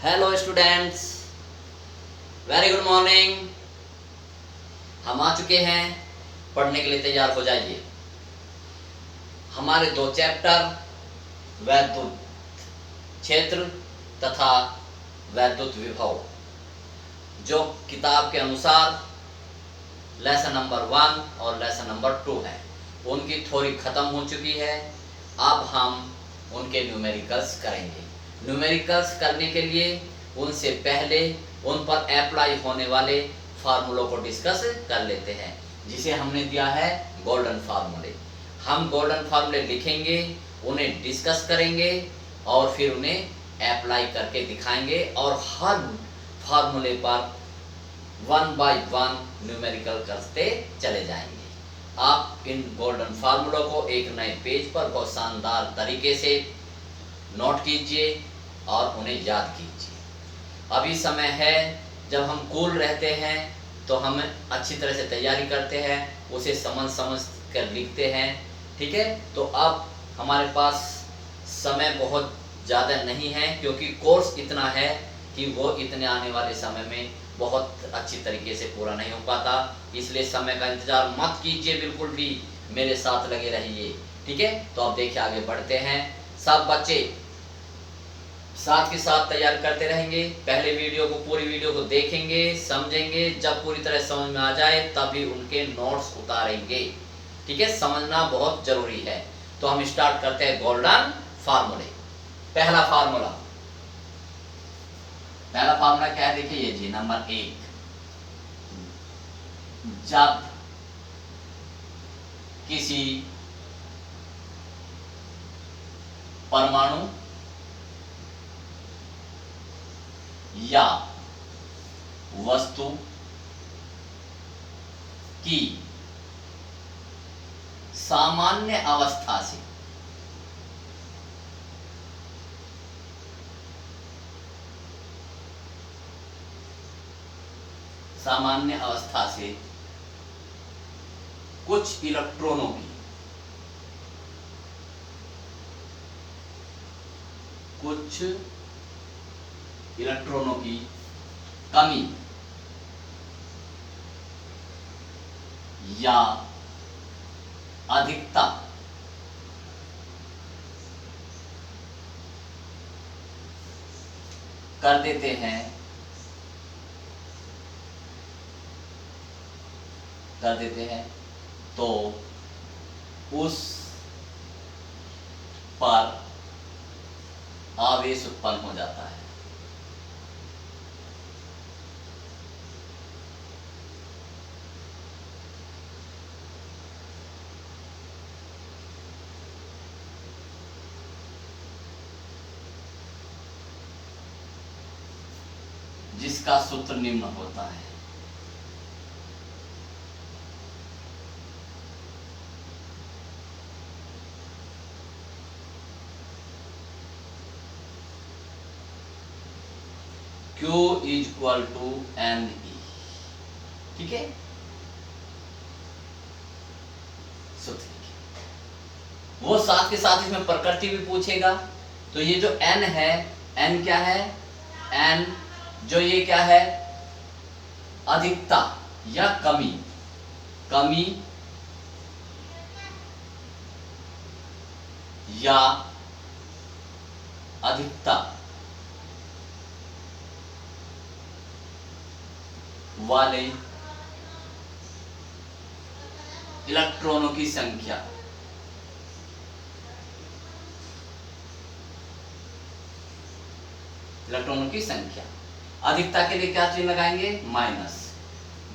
Hello students, very good morning. हम आ चुके हैं, पढ़ने के लिए तैयार हो जाइए। हमारे दो चैप्टर वैद्युत क्षेत्र तथा वैद्युत विभव, जो किताब के अनुसार लेसन नंबर 1 और लेसन नंबर 2 है, उनकी थ्योरी खत्म हो चुकी है। अब हम उनके न्यूमेरिकल्स करेंगे। न्यूमेरिकल्स करने के लिए उनसे पहले उन पर अप्लाई होने वाले फार्मूलों को डिस्कस कर लेते हैं, जिसे हमने दिया है गोल्डन फार्मूले। हम गोल्डन फार्मूले लिखेंगे, उन्हें डिस्कस करेंगे और फिर उन्हें अप्लाई करके दिखाएंगे और हर फार्मूले पर 1 बाय 1 न्यूमेरिकल करते चले जाएंगे। आप इन गोल्डन फार्मूलों को एक नए पेज पर बहुत शानदार तरीके से नोट कीजिए और उन्हें याद कीजिए। अभी समय है जब हम कूल रहते हैं तो हम अच्छी तरह से तैयारी करते हैं, उसे समझ कर लिखते हैं। ठीक है, तो अब हमारे पास समय बहुत ज़्यादा नहीं है, क्योंकि कोर्स इतना है कि वो इतने आने वाले समय में बहुत अच्छी तरीके से पूरा नहीं हो पाता। इसलिए समय का इंतज़ार मत कीजिए, बिल्कुल भी मेरे साथ लगे रहिए। ठीक है, तो अब देखिए आगे बढ़ते हैं। सब बच्चे साथ के साथ तैयार करते रहेंगे। पहले वीडियो को, पूरी वीडियो को देखेंगे, समझेंगे। जब पूरी तरह समझ में आ जाए तभी उनके नोट्स उतारेंगे। ठीक है, समझना बहुत जरूरी है। तो हम स्टार्ट करते हैं गोल्डन फार्मूले। पहला फार्मूला क्या है? देखिए ये जी नंबर 1, जब किसी परमाणु या वस्तु की सामान्य अवस्था से कुछ इलेक्ट्रॉनों की कमी या अधिकता कर देते हैं तो उस पर आवेश उत्पन्न हो जाता है। जिसका सूत्र निम्न होता है। Q equal to N E. ठीक है, सूत्र वो साथ के साथ इसमें प्रकृति भी पूछेगा। तो ये जो n है, n क्या है? n जो ये क्या है? अधिकता या कमी या अधिकता वाले इलेक्ट्रॉनों की संख्या। अधिकता के लिए क्या चिन्ह लगाएंगे? माइनस।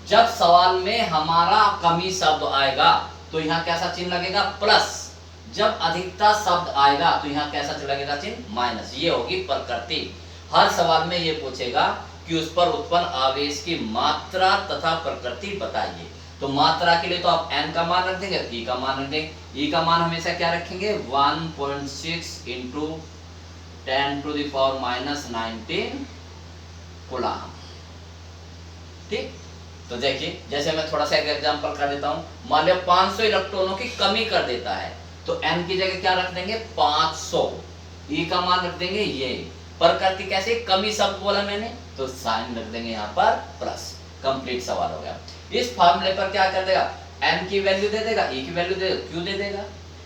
जब सवाल में हमारा कमी शब्द आएगा तो यहाँ कैसा चिन्ह लगेगा? प्लस। जब अधिकता शब्द आएगा तो यहाँ कैसा लगेगा चिन्ह? माइनस। ये होगी प्रकृति। हर सवाल में ये पूछेगा कि उस पर उत्पन्न आवेश की मात्रा तथा प्रकृति बताइए। तो मात्रा के लिए तो आप n का मान रख देंगे, e का मान रख देंगे। e का मान हमेशा क्या रखेंगे? 1.6 इंटू 10⁻⁻19 कूलम। ठीक, तो देखिए, जैसे मैं थोड़ा सा एक एग्जांपल कर देता हूं। मान लो 500 इलेक्ट्रॉनों की कमी कर देता है, तो n की जगह क्या रख देंगे? 500। e का मान रख देंगे ये प्रकृति कैसे, कमी शब्द बोला मैंने तो साइन रख देंगे यहाँ पर प्लस। कंप्लीट सवाल हो गया। इस फॉर्मूले पर क्या कर देगा, m की वैल्यू दे देगा, e की वैल्यू दे देगा, q दे देगा।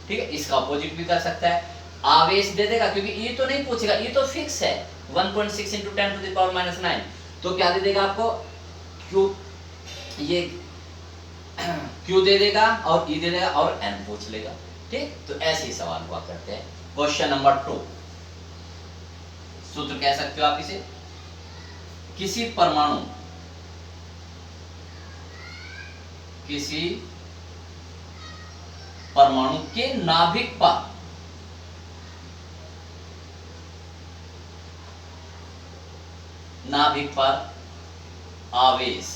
ठीक है, इसका अपोजिट भी कर सकता है, आवेश दे देगा, क्योंकि e तो नहीं पूछेगा, e तो फिक्स है 1.6 × 10⁻⁹। तो क्या दे देगा आपको, q, ये q दे देगा और e दे देगा और n पूछ लेगा। ठीक, तो ऐसे ही सवाल हुआ करते हैं। क्वेश्चन नंबर 2, सूत्र कह सकते हो आप इसे, किसी परमाणु के नाभिक पर आवेश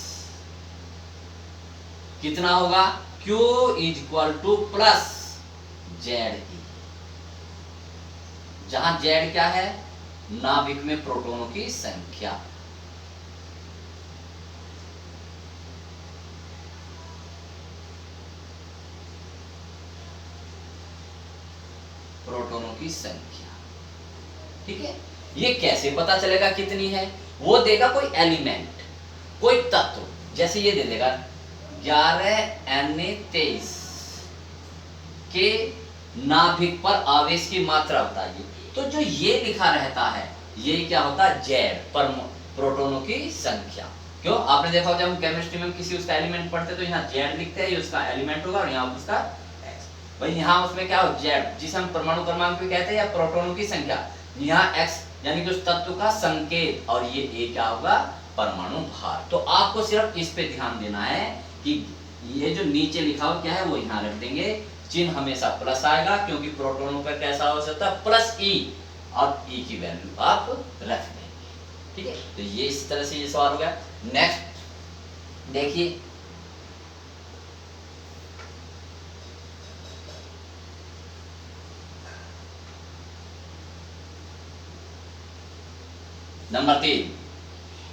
कितना होगा, Q = ZE, जहां Z क्या है, नाभिक में प्रोटॉनों की संख्या। प्रोटॉनों की संख्या। ठीक है, ये कैसे पता चलेगा कितनी है, वो देगा कोई एलिमेंट, कोई तत्व, जैसे ये दे देगा 11Na23 के नाभिक पर आवेश की मात्रा बताइए। तो जो ये लिखा रहता है ये क्या होता है, जेड पर प्रोटॉनों की संख्या। क्यों, आपने देखा जब हम केमिस्ट्री में किसी उसका एलिमेंट पढ़ते तो यहाँ जेड लिखते हैं, ये उसका एलिमेंट होगा और यहाँ उसका एक्स। भाई यहाँ उसमें क्या हो, जेड जिसे हम परमाणु क्रमांक भी कहते हैं या प्रोटॉनों की संख्या, यहाँ एक्स यानी कि उस तत्व का संकेत और ये ए क्या होगा, परमाणु भार। तो आपको सिर्फ इस पे ध्यान देना है कि ये जो नीचे लिखा हो क्या है वो यहाँ रख देंगे, चिन्ह हमेशा प्लस आएगा क्योंकि प्रोटॉनों पर कैसा हो सकता है, प्लस ई, और ई की वैल्यू आप रख देंगे। ठीक है, तो ये इस तरह से ये सवाल हो गया। नेक्स्ट देखिए, नंबर 3,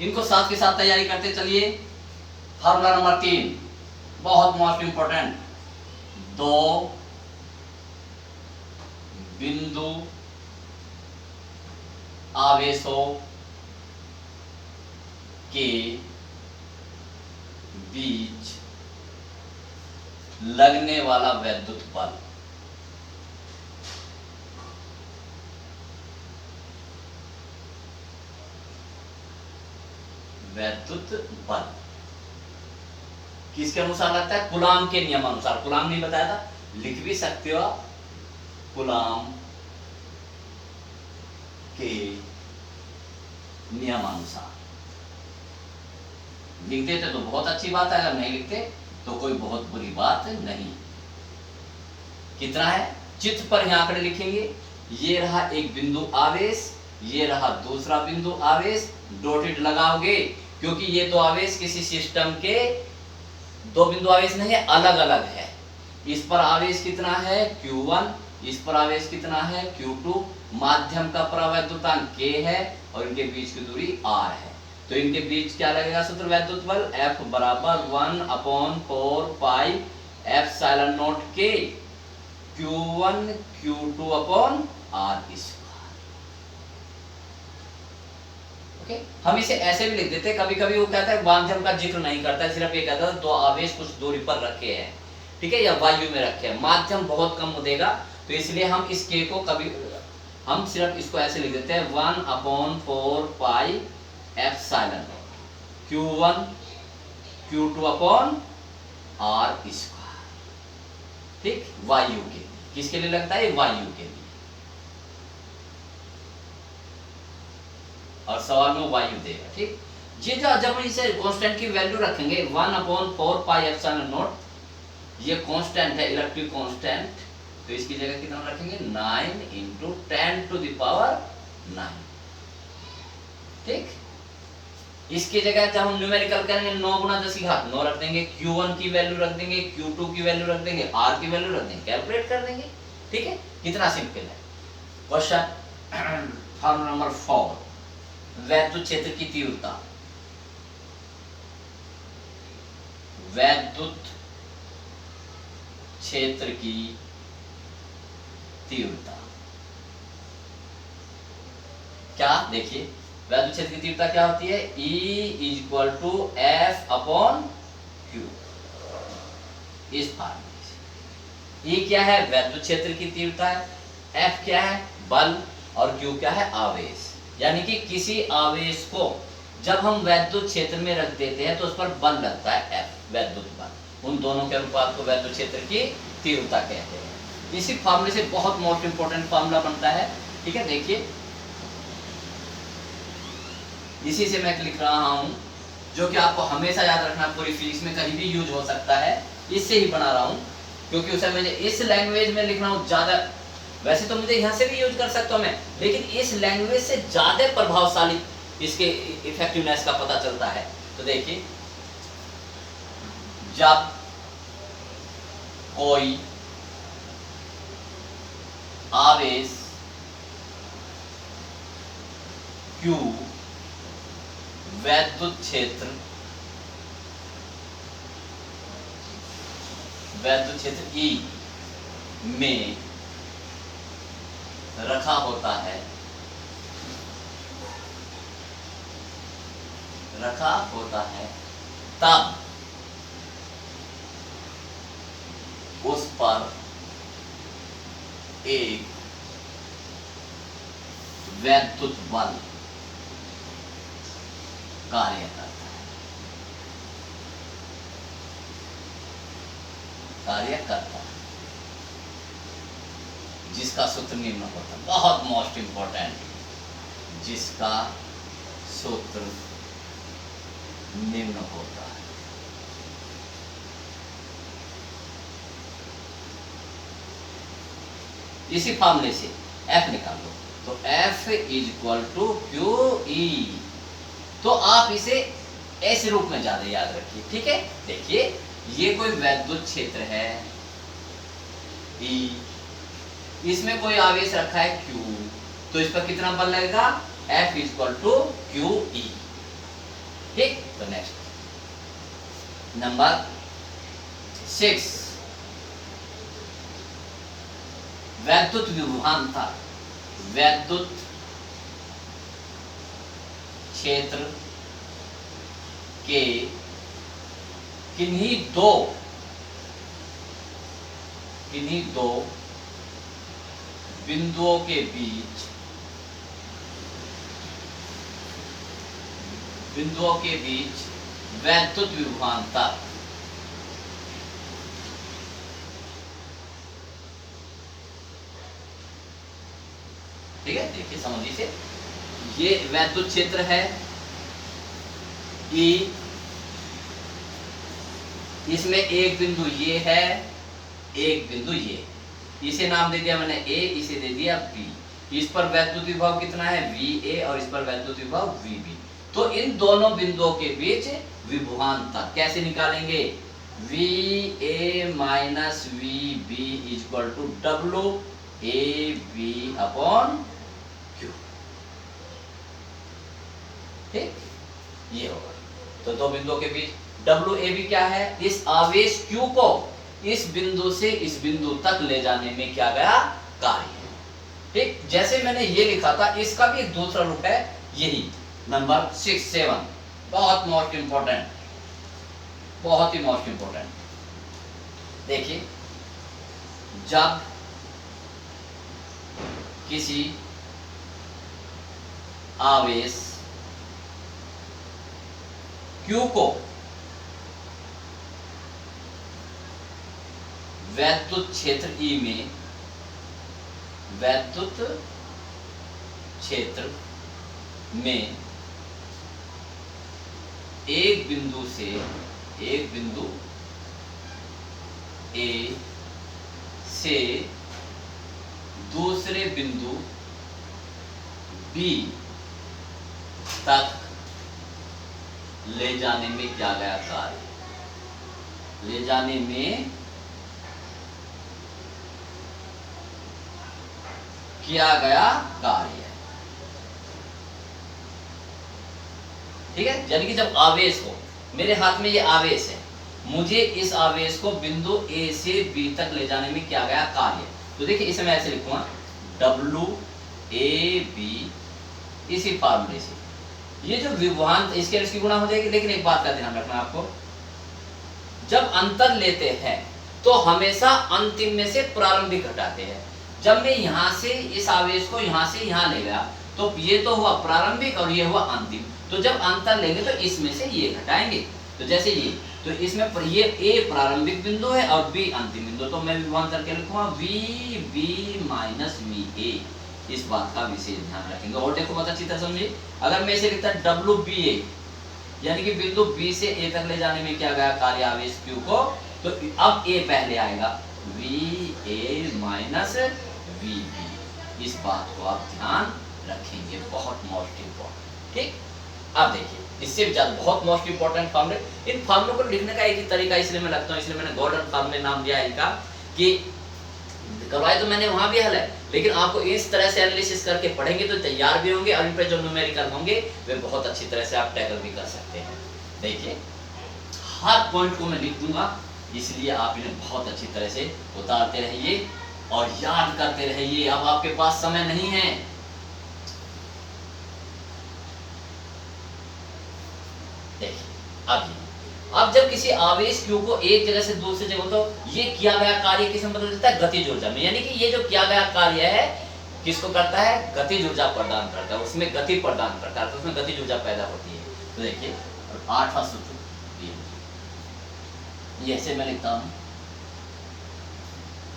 इनको साथ के साथ तैयारी करते चलिए। फॉर्मूला नंबर 3 बहुत मोस्ट इंपॉर्टेंट, 2 बिंदु आवेशों के बीच लगने वाला वैद्युत बल किसके अनुसार लगता है, कूलाम के नियम अनुसार। कूलाम नहीं बताया था, लिख भी सकते हो आप, कूलाम के नियमानुसार। लिख देते तो बहुत अच्छी बात है, अगर नहीं लिखते तो कोई बहुत बुरी बात नहीं। कितना है, चित्र पर यहाँ आंकड़े लिखेंगे, ये रहा एक बिंदु आवेश, ये रहा दूसरा बिंदु आवेश, डॉटेड लगाओगे क्योंकि ये दो आवेश किसी सिस्टम के दो बिंदु आवेश नहीं है, अलग अलग है। इस पर आवेश कितना है Q1, इस पर आवेश कितना है Q2, माध्यम का प्रवैद्युतांक K है और इनके बीच की दूरी R है। तो इनके बीच क्या लगेगा सूत्र वैद्युत बल, F = 1/4 पाई ε0 K Q1 Q2/R²। ओके, हम इसे ऐसे भी लिख देते हैं, कभी कभी वो कहता है माध्यम का जिक्र नहीं करता है, सिर्फ ये कहता है दो आवेश कुछ दूरी पर रखे हैं, ठीक है, या वायु में रखे हैं, माध्यम बहुत कम देगा, तो इसलिए हम इस K को कभी हम सिर्फ इसको ऐसे लिख देते हैं 1/4 पाई ε0 Q1 Q2/R²। ठीक, वायु के, किसके लिए लगता है, वायु के लिए, और सवाल में वायु देगा। ठीक, ये जो जब इसे कांस्टेंट की वैल्यू रखेंगे 1/4 पाई ε0, ये कांस्टेंट है, इलेक्ट्रिक कांस्टेंट, तो इसकी जगह कितना रखेंगे 9 × 10⁹। ठीक, इसकी जगह जब हम न्यूमेरिकल करेंगे 9 × 10⁻9 रख देंगे, Q1 की वैल्यू रख देंगे, Q2 की वैल्यू रख देंगे, R की वैल्यू रख देंगे, कैलकुलेट कर देंगे। ठीक है, कितना सिंपल है। क्वेश्चन फॉर्मूला नंबर 4, वैद्युत क्षेत्र की तीव्रता, वैद्युत क्षेत्र की तीव्रता क्या देखिए, वैद्युत क्षेत्र की तीव्रता क्या होती है, E equal to F upon Q. इस फार्मूले से E क्या है, वैद्युत क्षेत्र की तीव्रता है, F क्या है, बल, और Q क्या है, आवेश। यानी कि किसी आवेश को जब हम वैद्युत क्षेत्र में रख देते हैं तो उस पर बल लगता है F, वैद्युत बल। उन दोनों के अनुपात को वैद्युत क्षेत्र की तीव्रता कहते हैं। इसी फार्मूले से बहुत मोस्ट इंपोर्टेंट फार्मूला बनता है, ठीक है। देखिए, इसी से मैं लिख रहा हूं, जो कि आपको हमेशा याद रखना, पूरी फिजिक्स में कहीं भी यूज हो सकता है, इससे ही बना रहा हूं, क्योंकि उसे मैंने इस लैंग्वेज में लिख रहा हूं ज्यादा। वैसे तो मुझे यहां से भी यूज कर सकता हूं मैं, लेकिन इस लैंग्वेज से ज्यादा प्रभावशाली इसके इफेक्टिवनेस का पता चलता है। तो देखिए, जब कोई आवेश Q वैद्युत क्षेत्र E में रखा होता है, तब उस पर एक वैद्युत बल कार्य करता है, जिसका सूत्र निम्न होता है। बहुत मोस्ट इंपोर्टेंट, जिसका सूत्र निम्न होता है। इसी फार्मूले से F निकाल लो, तो F is equal to QE। तो आप इसे ऐसे रूप में ज्यादा याद रखिए, ठीक है। देखिए, ये कोई वैद्युत क्षेत्र है E, इसमें कोई आवेश रखा है Q, तो इस पर कितना बल लगेगा, F is equal to QE, ठीक। तो नेक्स्ट नंबर 6, वैद्युत विभवांतर, वैद्युत क्षेत्र के किन्हीं दो बिंदुओं के बीच वैद्युत विभवांतर ठीक है। देखिए, समझिए से, ये वैद्युत क्षेत्र है E, इसमें एक बिंदु ये है, एक बिंदु ये, इसे नाम दे दिया मैंने A, इसे दे दिया B। इस पर वैद्युत विभव कितना है, VA, और इस पर वैद्युत विभव VB। तो इन दोनों बिंदुओं के बीच विभवांतर कैसे निकालेंगे, VA minus VB is equal to WAB upon Q, ठीक, ये होगा। तो दो बिंदुओं के बीच WAB क्या है, इस आवेश Q को इस बिंदु से इस बिंदु तक ले जाने में क्या गया, कार्य, ठीक। जैसे मैंने ये लिखा था, इसका भी एक दूसरा रूप है, यही नंबर 6, 7, बहुत मोस्ट इंपोर्टेंट, बहुत ही मोस्ट इंपोर्टेंट। देखिए, जब किसी आवेश Q को वैद्युत क्षेत्र E में, वैद्युत क्षेत्र में एक बिंदु A से दूसरे बिंदु B तक ले जाने में क्या गया कार्य, ले जाने में किया गया कार्य, ठीक है। यानी कि जब आवेश हो, मेरे हाथ में ये आवेश है, मुझे इस आवेश को बिंदु A से B तक ले जाने में किया गया कार्य, तो देखिए इसे मैं ऐसे लिखूंगा, WAB इसी फार्मूले से ये जो विभवांतर इसके इसकी गुणा हो जाएगी। लेकिन एक बात का ध्यान रखना आपको, जब अंतर लेते हैं तो हमेशा अंतिम में से प्रारंभिक घटाते हैं। जब मैं यहां से इस आवेश को यहां से यहां ले गया तो ये तो हुआ प्रारंभिक और ये हुआ अंतिम, तो जब अंतर लेंगे तो इसमें से ये घटाएंगे। तो जैसे ये, तो इसमें ये ए प्रारंभिक बिंदु है और बी अंतिम बिंदु, तो मैं विभवांतर क्या लिखूंगा, V B minus V A. इस बात का विशेष ध्यान रखेंगे। और देखो बहुत अच्छी तरह समझिए, अगर मैं इसे लिखता डब्ल्यू बी ए, यानी कि बिंदु बी से ए तक ले जाने में क्या गया कार्य आवेश क्यू को, तो अब ए पहले आएगा, V A minus V B. इस बात को आप ध्यान रखेंगे, बहुत मोस्ट इंपॉर्टेंट। ठीक, अब देखिए इससे भी ज्यादा बहुत मोस्ट इंपॉर्टेंट फार्मूले, इन फार्मूलों को लिखने का एक ही तरीका इसलिए मैं लगता हूँ, इसलिए मैंने गॉर्डन फार्मूले नाम दिया है इनका, कि करवाए तो मैंने वहां भी हल है, लेकिन आपको इस तरह से एनालिसिस करके पढ़ेंगे तो तैयार भी होंगे और इन पर जो न्यूमेरिकल होंगे वे बहुत अच्छी तरह से आप टैकल भी कर सकते हैं। देखिए हर पॉइंट को मैं लिख दूंगा, इसलिए आप इन्हें बहुत अच्छी तरह से उतारते रहिए और याद करते रहिए। अब आपके पास समय नहीं है। देखिए अब जब किसी आवेश Q को एक जगह से दूसरी जगह, तो ये किया गया कार्य किसमें बदल जाता है, गतिज ऊर्जा में। यानी कि ये जो किया गया कार्य है किसको करता है, गतिज ऊर्जा प्रदान करता है, उसमें गति प्रदान करता है, तो उसमें गतिज ऊर्जा पैदा होती है। तो देखिए 8वां सूत्र ये ऐसे मैं लिखता हूं,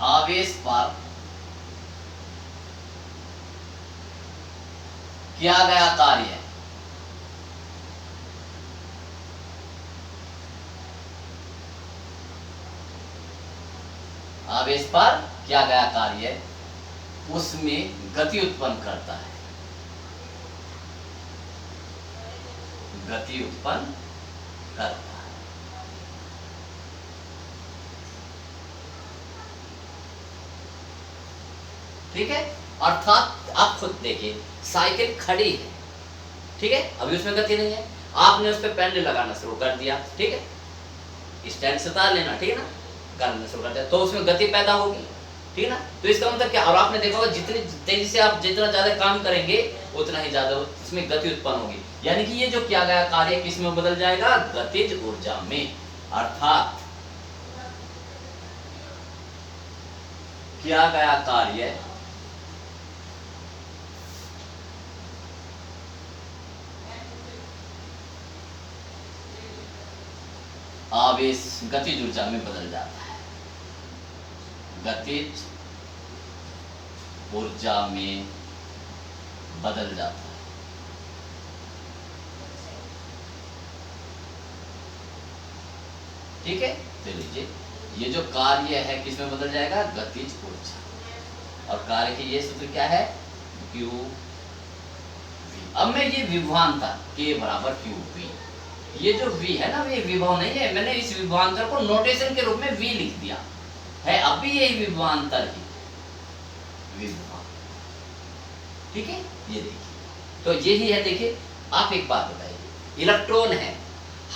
आवेश पर किया गया कार्य आवेश पर किया गया कार्य उसमें गति उत्पन्न करता है, गति उत्पन्न करता है। ठीक है, अर्थात आप खुद देखिए साइकिल खड़ी है, ठीक है, अभी उसमें गति नहीं है, आपने उस पर पेंडल लगाना शुरू कर दिया, ठीक है, स्टैंड से तार लेना, ठीक है ना, करना शुरू कर दिया तो उसमें गति पैदा होगी, ठीक है ना। तो इसका मतलब क्या, और आपने देखा होगा जितनी तेजी से आप जितना ज्यादा काम करेंगे उतना ही ज्यादा उसमें गति उत्पन्न होगी। यानी कि ये जो किया गया कार्य किस में बदल जाएगा, गतिज ऊर्जा में। अर्थात किया गया कार्य आवेश गतिज ऊर्जा में बदल जाता है, गतिज ऊर्जा में बदल जाता है। ठीक है, तो लीजिए ये जो कार्य है किसमें बदल जाएगा, गतिज ऊर्जा, और कार्य की ये सूत्र क्या है, क्यू वी। अब मैं ये विभवांतर के बराबर क्यू वी, ये जो v है ना, ये विभव नहीं है, मैंने इस विभवांतर को नोटेशन के रूप में v लिख दिया है, अब भी यही विभवांतर ही विभव। ठीक है, ये देखिए तो यही है। देखिए आप एक बात बताइए, इलेक्ट्रॉन है,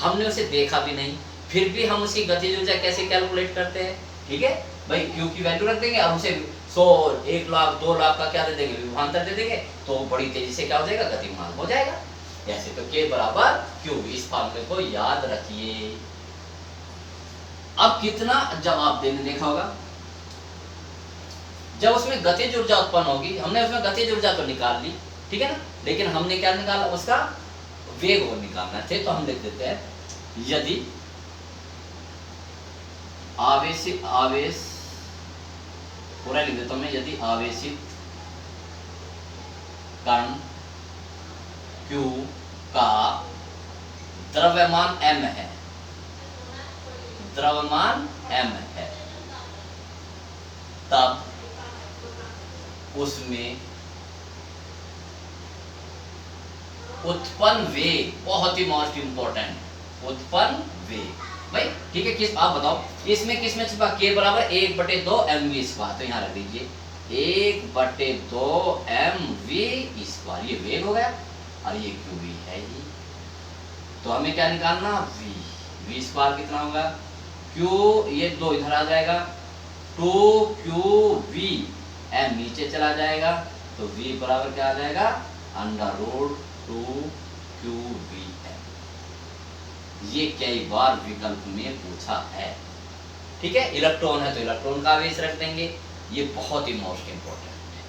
हमने उसे देखा भी नहीं, फिर भी हम उसकी गतिज ऊर्जा कैसे कैलकुलेट करते हैं। ठीक है भाई, Q की वैल्यू रख देंगे और उसे 100, 1 लाख, 2 लाख का क्या दे देंगे, विभवांतर दे देंगे, तो बड़ी तेजी से क्या हो जाएगा, गतिमान हो जाएगा। ऐसे तो K बराबर Q, इस फार्मूले को याद रखिए। अब कितना जवाब देने देखा होगा, जब उसमें गतिज ऊर्जा उत्पन्न होगी, हमने उसमें गतिज ऊर्जा तो निकाल ली, ठीक है ना, लेकिन हमने क्या निकाला, उसका वेग वो निकालना थे, तो हम लिख देते हैं, यदि आवेश पूरा लिख देता हूं मैं, यदि आवेशित कण Q का द्रव्यमान m है, द्रव्यमान m है, तब उसमें उत्पन्न वेग, बहुत ही मोस्ट इंपॉर्टेंट, उत्पन्न वेग भाई। ठीक है, किस आप बताओ इसमें किसमें छिपा, K बराबर 1/2 mv², तो यहाँ रख दीजिए 1/2 mv², ये वेग हो गया और ये QV है ही, तो हमें क्या निकालना, v² कितना होगा, Q, ये 2 इधर आ जाएगा, 2QV, m नीचे चला जाएगा, तो V बराबर क्या आ जाएगा, √2qvm। ये कई बार विकल्प में पूछा है। ठीक है, इलेक्ट्रॉन है तो इलेक्ट्रॉन का आवेश रख देंगे, ये बहुत ही मोस्ट इंपॉर्टेंट है।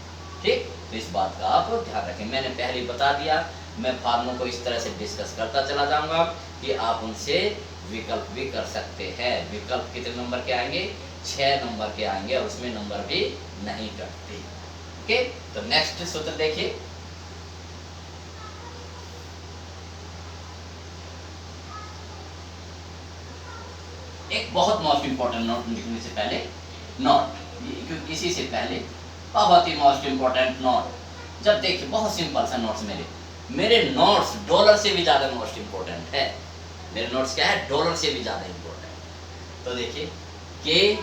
ठीक, तो इस बात का आप ध्यान रखें। मैंने पहले ही बता दिया, मैं फार्मूलों को इस तरह से डिस्कस करता चला जाऊंगा कि आप उनसे विकल्प भी कर सकते हैं। विकल्प कितने नंबर के आएंगे? 6 नंबर के आएंगे और उसमें नंबर भी नहीं कटते। ओके, तो नेक्स्ट सूत्र देखिए। एक बहुत मोस्ट इंपॉर्टेंट नोट लिखने से पहले, नोट क्योंकि इसी से पहले बहुत ही मोस्ट इंपॉर्टेंट नोट। जब देखिए बहुत सिंपल सा नोट्स, मेरे नोट्स डॉलर से भी ज्यादा मोस्ट इंपॉर्टेंट है। मेरे नोट्स क्या है? डॉलर से भी ज्यादा इंपॉर्टेंट। तो देखिए के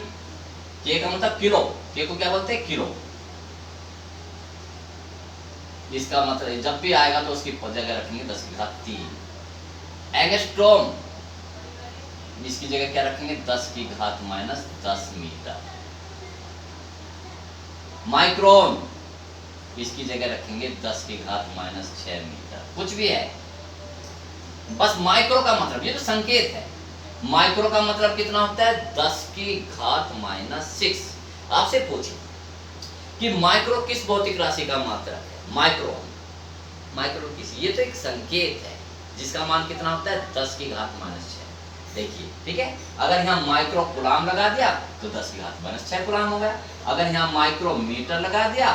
का मतलब किलो, के को क्या बोलते हैं? किलो। इसका मतलब जब भी आएगा तो उसकी जगह रखेंगे 10⁻3। एंगस्ट्रॉम, इसकी जगह क्या रखेंगे? 10⁻−10 मीटर। माइक्रोन, इसकी जगह रखेंगे 10⁻−6 मीटर। कुछ भी है, बस माइक्रो का मतलब, ये तो संकेत है। माइक्रो का मतलब कितना होता है? 10⁻6। आपसे पूछे कि माइक्रो किस भौतिक राशि का मात्रक है? माइक्रो किस, ये तो एक संकेत है जिसका मान कितना होता है? 10⁻6। देखिए, ठीक है, अगर यहाँ माइक्रो कूलाम लगा दिया तो 10⁻6 कूलाम हो गया। अगर यहाँ माइक्रो मीटर लगा दिया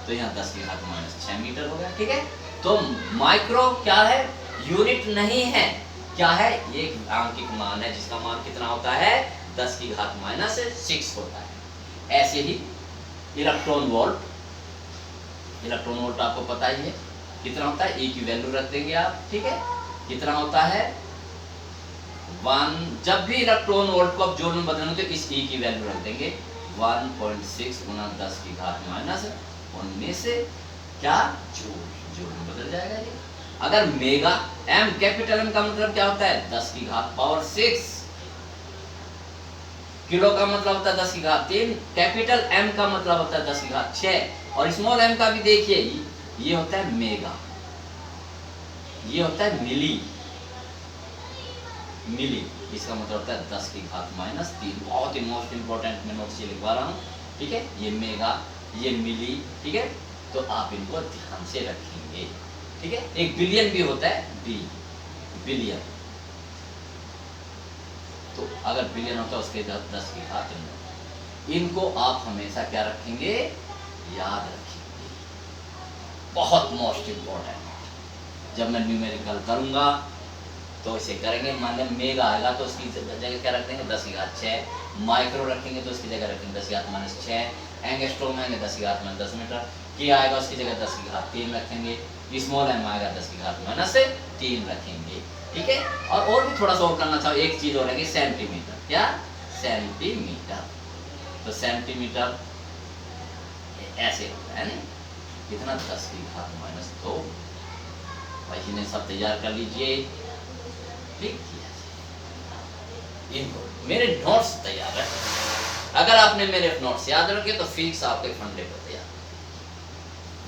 तो यहाँ 10⁻6 मीटर हो गया। ठीक है, तो माइक्रो क्या है? यूनिट नहीं है, क्या है? एक आंकिक मान है जिसका मान कितना होता है? 10⁻6 होता है। ऐसे ही इलेक्ट्रॉन वोल्ट, इलेक्ट्रॉन वोल्ट आपको पता ही है कितना होता है? E की वैल्यू रख देंगे आप। ठीक है, कितना होता है? 1। जब भी इलेक्ट्रॉन वोल्ट को आप जोड़ में बदलेंगे तो इस E की वैल्यू रख देंगे 1.6 × 10⁻19 क्या जूल में बदल जाएगा ये। अगर मेगा M, कैपिटल M का मतलब क्या होता है? 10⁻6। किलो का मतलब होता है 10⁻3। कैपिटल M का मतलब होता है 10⁻6 और स्मॉल m का भी देखिए, ये होता है मेगा, ये होता है मिली। इसका मतलब होता है 10⁻3। बहुत ही मोस्ट इंपॉर्टेंट, मैं नोट से लिखवा रहा हूँ। ठीक है, ये मेगा, ये मिली। ठीक है, तो आप इनको ध्यान से रखेंगे। ठीक है, एक बिलियन भी होता है, बिलियन। तो अगर बिलियन होता है उसके 10⁻3। इनको आप हमेशा क्या रखेंगे? याद रखेंगे। बहुत मोस्ट इंपॉर्टेंट। जब मैं न्यूमेरिकल करूंगा तो इसे करेंगे। मान लें मेगा आएगा तो उसकी जगह क्या रख देंगे? 10⁻6। माइक्रो रखेंगे तो उसकी जगह रखेंगे 10⁻6। एंगस्ट्रॉम आएंगे 10⁻10 मीटर। के आएगा उसकी जगह 10⁻3 रखेंगे। स्मॉल m आएगा 10⁻3 रखेंगे। ठीक है, और भी थोड़ा सा और करना चाहो, एक चीज और है, सेंटीमीटर। क्या? सेंटीमीटर। तो सेंटीमीटर ऐसे होता है ना, कितना? 10⁻²। वही ने सब तैयार कर लीजिए। ठीक किया, इनको मेरे नोट्स तैयार है। अगर आपने मेरे नोट्स याद रखे तो फिजिक्स आपके फंडे पर तैयार।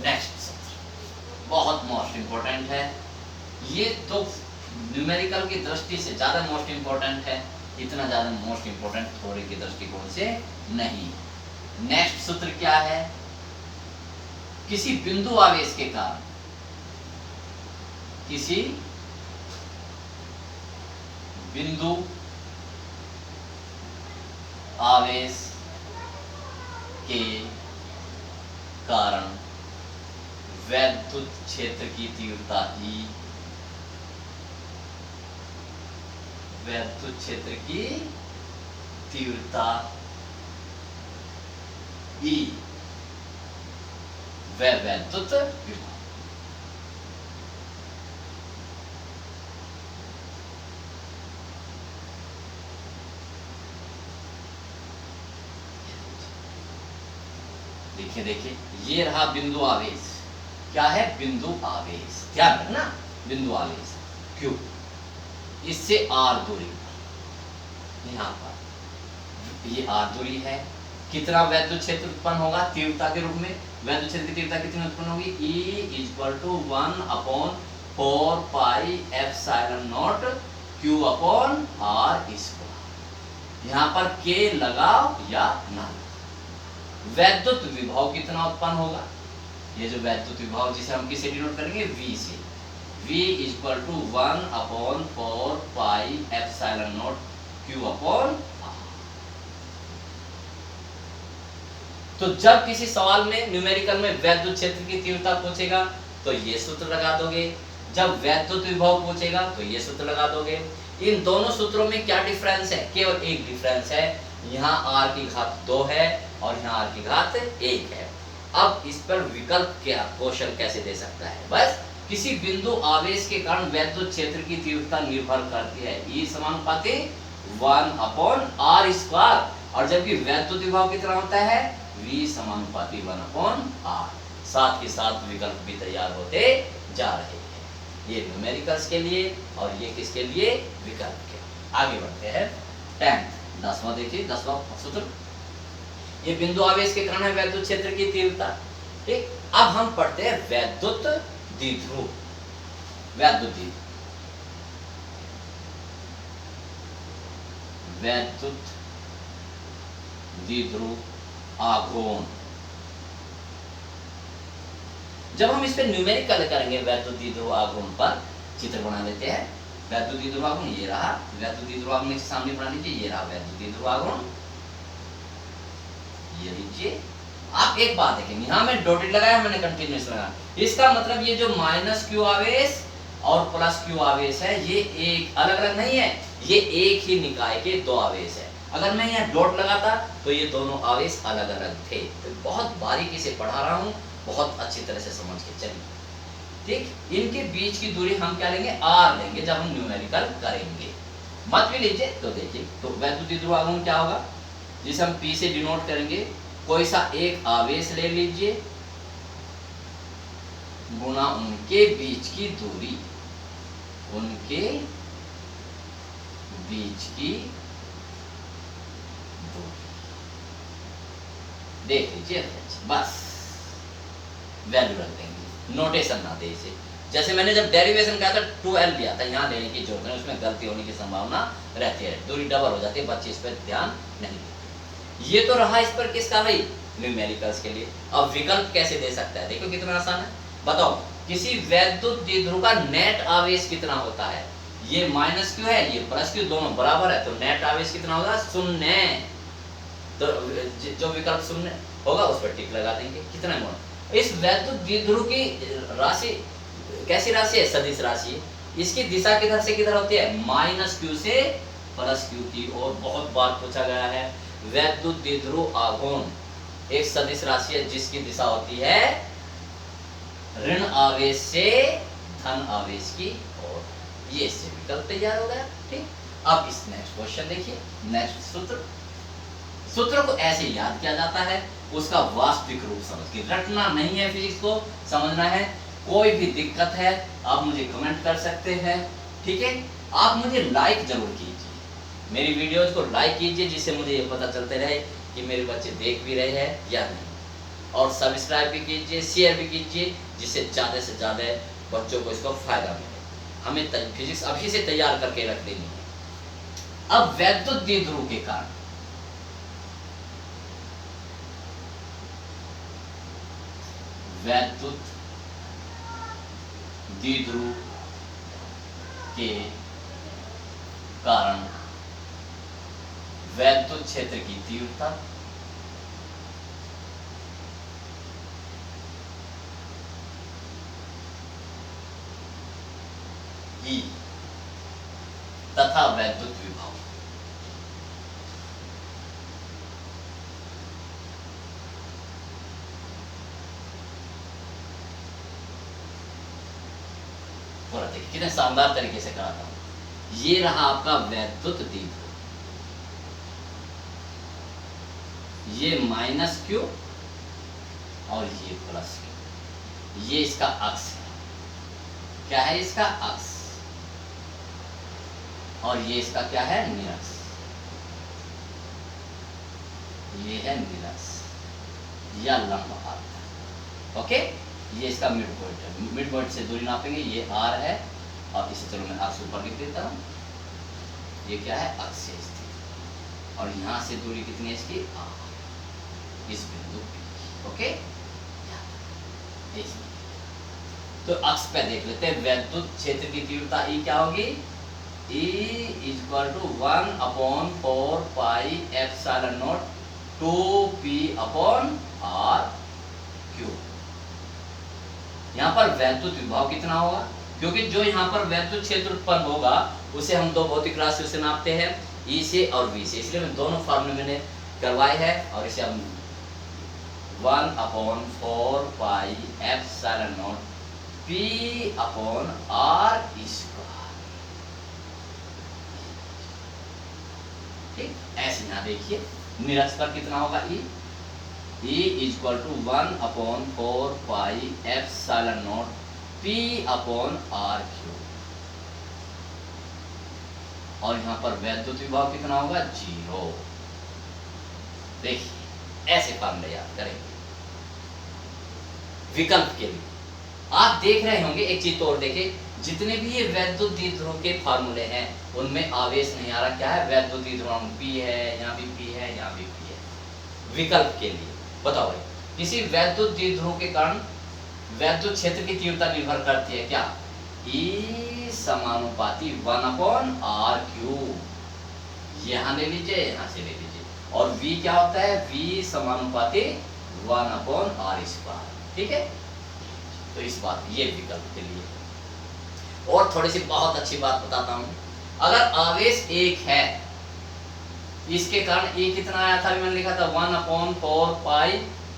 नेक्स्ट सत्र बहुत मोस्ट इंपॉर्टेंट है। ये तो न्यूमेरिकल की दृष्टि से ज्यादा मोस्ट इंपॉर्टेंट है, इतना ज्यादा मोस्ट इंपॉर्टेंट थ्योरी के दृष्टिकोण से नहीं। नेक्स्ट सूत्र क्या है? किसी बिंदु आवेश के कारण, किसी बिंदु आवेश के कारण वैद्युत क्षेत्र की तीव्रता E, वैद्युत क्षेत्र की तीव्रता E व वैद्युत विभव। देखिए देखिए, ये रहा बिंदु आवेश। क्या है? बिंदु आवेश। ध्यान रखना, बिंदु आवेश क्यों? इससे r दूरी पर, यहाँ पर ये r दूरी है। कितना वैद्युत क्षेत्र उत्पन्न होगा तीव्रता के रूप में? वैद्युत क्षेत्र की तीव्रता कितनी उत्पन्न होगी? E equal to 1/4 pi epsilon nought Q upon R square. यहाँ पर K लगाओ या ना। वैद्युत विभव कितना उत्पन्न होगा? ये जो वैद्युत विभव जिसे हम किसे डिनोट करेंगे? V से। V equal to 1/4 pi epsilon nought Q upon R। तो जब किसी सवाल में न्यूमेरिकल में वैद्युत क्षेत्र की तीव्रता पूछेगा तो ये सूत्र लगा दोगे, जब वैद्युत विभव पूछेगा तो ये सूत्र लगा दोगे। इन दोनों सूत्रों में क्या डिफरेंस है? केवल एक डिफरेंस है, यहाँ r की घात 2 है और यहाँ r की घात 1 है। अब इस पर विकल्प क्या क्वेश्चन कैसे दे सकता है? बस किसी बिंदु आवेश के कारण वैद्युत क्षेत्र की तीव्रता निर्भर करती है E समानुपाती 1/r स्क्वायर, और जबकि वैद्युत विभव कितना होता है? V समानुपाती 1/r। साथ ही साथ विकल्प भी तैयार होते जा रहे हैं। ये न्यूमेरिकल्स के लिए और ये किसके लिए? विकल्प के। आगे बढ़ते हैं 10th 10वां देखिए 10वां सूत्र। ये बिंदु आवेश के कारण है वैद्युत क्षेत्र की तीव्रता। ठीक, अब हम पढ़ते हैं वैद्युत द्विध्रुव। वैद्युत द्विध्रुव आघूर्ण। जब हम इस पे न्यूमेरिकल करेंगे वैद्युत द्विध्रुव आघूर्ण पर, चित्र बना लेते हैं। वैद्युत द्विध्रुव आघूर्ण ये रहा, वैद्युत द्विध्रुव आघूर्ण के सामने बना लीजिए, ये रहा वैद्युत द्विध्रुव आघूर्ण, ये लीजिए। आप एक बात देखें, यहाँ में डॉटेड लगाया, मैंने कंटिन्यूअस लगाया, इसका मतलब ये जो माइनस क्यू आवेश और प्लस क्यू आवेश है ये एक अलग अलग नहीं है, ये एक ही निकाय के दो आवेश है। अगर मैं यहाँ डॉट लगाता तो ये दोनों आवेश अलग अलग थे। तो बहुत बारीकी से पढ़ा रहा हूँ, बहुत अच्छी तरह से समझ के चलिए। ठीक, इनके बीच की दूरी हम क्या लेंगे? r लेंगे जब हम न्यूमेरिकल करेंगे। मत भी लीजिए तो देखिए, तो वैद्युत द्विध्रुव आघूर्ण क्या होगा जिसे हम P से डिनोट करेंगे? कोई सा एक आवेश ले लीजिए गुना उनके बीच की दूरी, उनके बीच की दूरी देख लीजिए। बस वैल्यू रख देंगे, नोटेशन ना दे इसे। जैसे मैंने जब डेरिवेशन कहा था 2l लिया था, यहाँ लेने की जरूरत नहीं, उसमें गलती होने की संभावना रहती है, दूरी डबल हो जाती है, बच्चे इस पर ध्यान नहीं देते। ये तो रहा इस पर किसका भाई? न्यूमेरिकल्स के लिए। अब विकल्प कैसे दे सकता है? देखो कितना आसान है। बताओ किसी वैद्युत द्विध्रुव का नेट आवेश कितना होता है? ये माइनस क्यू है, ये प्लस क्यू, दोनों बराबर है, तो नेट आवेश कितना होगा? 0। तो जो विकल्प 0 होगा उस पर टिक लगा देंगे। कितना गुणा? इस वैद्युत द्विध्रुव की राशि कैसी राशि है? सदिश राशि है। इसकी दिशा किधर से किधर होती है? माइनस क्यू से प्लस क्यू की ओर। बहुत बार पूछा गया है। वैद्युत द्विध्रुव आघूर्ण एक सदिश राशि है जिसकी दिशा होती है ऋण आवेश से धन आवेश की ओर। ये इससे विकल्प तैयार हो गया। ठीक, अब इस नेक्स्ट क्वेश्चन देखिए, नेक्स्ट सूत्र। सूत्र को ऐसे याद किया जाता है, उसका वास्तविक रूप समझ के, रटना नहीं है, फिजिक्स को समझना है। कोई भी दिक्कत है आप मुझे कमेंट कर सकते हैं। ठीक है, आप मुझे लाइक जरूर कीजिए, मेरी वीडियोज को लाइक कीजिए, जिससे मुझे ये पता चलते रहे कि मेरे बच्चे देख भी रहे हैं या नहीं। और सब्सक्राइब भी कीजिए, शेयर भी कीजिए, जिससे ज़्यादा से ज़्यादा बच्चों को इसको फायदा मिले। हमें फिजिक्स अभी से तैयार करके रख देनी है। अब वैद्युत द्विध्रुव के कारण वैद्युत द्विध्रुव के कारण वैद्युत क्षेत्र की तीव्रता E तथा वैद्युत विभव पूरा देखिए कितने शानदार तरीके से कराता हूं। ये रहा आपका वैद्युत द्विध्रुव, ये माइनस क्यू और ये प्लस क्यू, ये इसका अक्ष है। क्या है इसका? अक्ष। और ये इसका क्या है? निरक्ष। ये है निरक्ष या लंब हाथ। ओके, ये इसका मिड पॉइंट है, मिड पॉइंट से दूरी नापेंगे, ये आर है, और इसे चलो मैं अक्ष ऊपर लिख देता हूँ, ये क्या है, अक्षीय स्थिति, और यहाँ से दूरी कितनी है इसकी, आर, इस बिंदु पे, ओके। तो अक्ष पे देख लेते हैं, वैद्युत क्षेत्र की तीव्रता ई क्या होगी, E equal to 1/4 pi epsilon nought 2p upon r cube. यहाँ पर वैद्युत विभव कितना होगा, क्योंकि जो यहाँ पर वैद्युत क्षेत्र उत्पन्न होगा उसे हम दो भौतिक राशियों से नापते हैं, E से और V से, इसलिए मैं दोनों फॉर्मूले मैंने करवाए हैं, और इसे हम 1/4 pi epsilon nought p upon r square, ठीक। ऐसे यहाँ देखिए निरक्ष पर कितना होगा, E equal to 1/4 pi epsilon nought p upon r cube, और यहाँ पर वैद्युत विभव कितना होगा, 0। देखिए ऐसे फॉर्मूले याद करेंगे। विकल्प के लिए आप देख रहे होंगे, एक चीज तो और देखिए, जितने भी ये वैद्युत द्विध्रुव के फार्मूले हैं उनमें आवेश नहीं आ रहा, क्या है, वैद्युत द्विध्रुव P है, यहाँ भी P है, यहाँ भी P है। विकल्प के लिए बताओ भाई, किसी वैद्युत द्विध्रुव के कारण वैद्युत क्षेत्र की तीव्रता निर्भर करती है क्या, E समानुपाती 1/r क्यूब, यहाँ ले लीजिए, यहाँ से ले लीजिए, और V क्या होता है, V समानुपाती 1/r स्क्वायर, ठीक है। तो इस बात, ये विकल्प के लिए। और थोड़ी सी बहुत अच्छी बात बताता हूं, अगर आवेश एक है, इसके कारण E कितना आया था, मैंने लिखा था 1/4 pi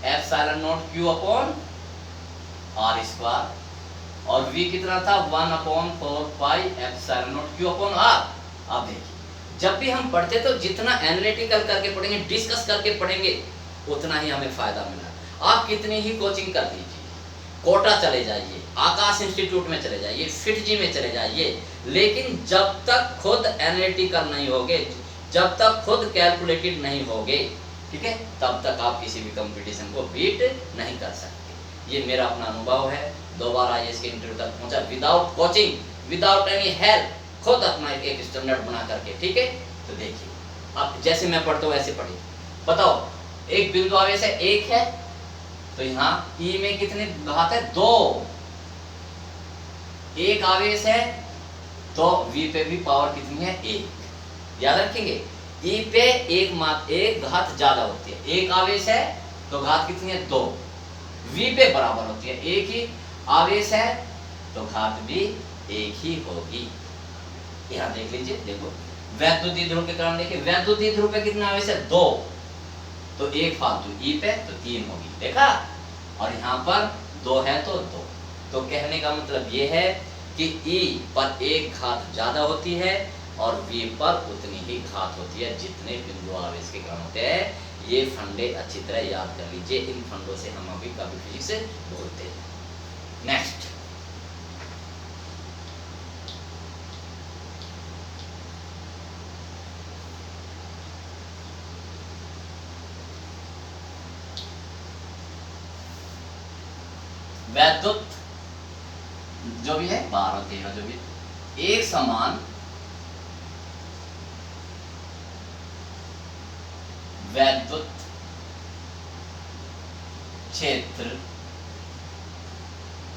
epsilon nought q upon r square, और V कितना था 1/4 pi epsilon nought q upon r। अब देखिए जब भी हम पढ़ते तो जितना एनालिटिकल करके पढ़ेंगे, डिस्कस करके पढ़ेंगे, उतना ही हमें फायदा मिला। आप कितनी ही कोचिंग कर लीजिए, कोटा चले जाइए, आकाश इंस्टीट्यूट में चले जाइए, फिटजी में चले जाइए, लेकिन जब तक खुद एनालिटिकल नहीं होगे, जब तक खुद कैलकुलेटेड नहीं होगे, ठीक है, तब तक आप किसी भी कंपटीशन को बीट नहीं कर सकते। ये मेरा अपना अनुभव है, 2 बार IAS के इंटरव्यू तक पहुंचा without coaching, without any help, खुद अपना एक स्टैंडर्ड बना करके, ठीक है। तो देखिए अब जैसे मैं पढ़ता हूँ वैसे पढ़िए। बताओ एक बिंदु आवेश है, एक है, तो यहाँ E में कितने घात है, 2। एक आवेश है तो V पे भी पावर कितनी है, 1। याद रखेंगे, E पे एक घात ज्यादा होती है, एक आवेश है तो घात कितनी है, 2। V पे बराबर होती है, एक ही आवेश है तो घात भी एक ही होगी। यहाँ देख लीजिए, देखो वैद्युत द्विध्रुव के कारण देखिए, वैद्युत द्विध्रुव पे कितना आवेश है, 2, तो एक फालतू, E पे तो 3 होगी, देखा, और यहाँ पर 2 है तो 2। तो कहने का मतलब ये है कि E पर एक घात ज्यादा होती है और V पर उतनी ही घात होती है जितने बिंदु आवेश के कारण होते हैं। ये फंडे अच्छी तरह याद कर लीजिए, इन फंडों से हम अभी कभी फिजिक्स से बोलते हैं। नेक्स्ट, वैद्युत जो भी है 12 13 जो भी एक समान वैद्युत क्षेत्र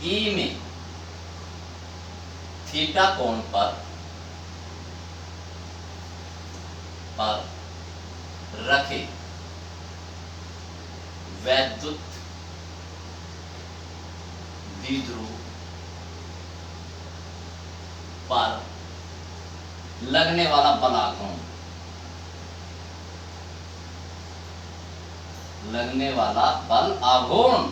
E में थीटा कोण पर रखे वैद्युत द्विध्रुव पर लगने वाला बल आघूर्ण, लगने वाला बल आघूर्ण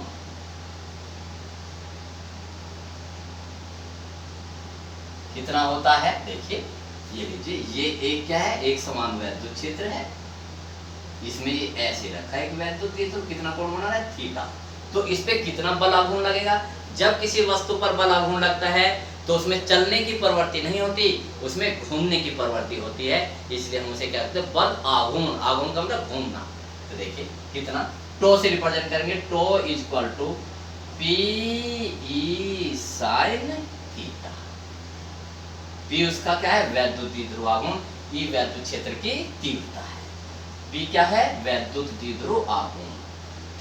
कितना होता है, देखिए ये लीजिए, ये एक क्या है, एक समान वैद्युत क्षेत्र है, इसमें ये ऐसे रखा है कि वैद्युत द्विध्रुव कितना कोण बना रहा है, थीटा। तो इस पे कितना बल आघूर्ण लगेगा, जब किसी वस्तु पर बल आघूर्ण लगता है तो उसमें चलने की प्रवृत्ति नहीं होती, उसमें घूमने की प्रवृत्ति होती है, इसलिए हम उसे क्या कहते हैं, बल आघूर्ण। आघूर्ण का मतलब घूमना। तो देखिए कितना, टो से रिप्रेजेंट करेंगे, tau equal to P E sine theta. P उसका क्या है, वैद्युत द्विध्रुव आघूर्ण, ई वैद्युत क्षेत्र की तीव्रता है। पी क्या है, वैद्युत द्विध्रुव आघूर्ण,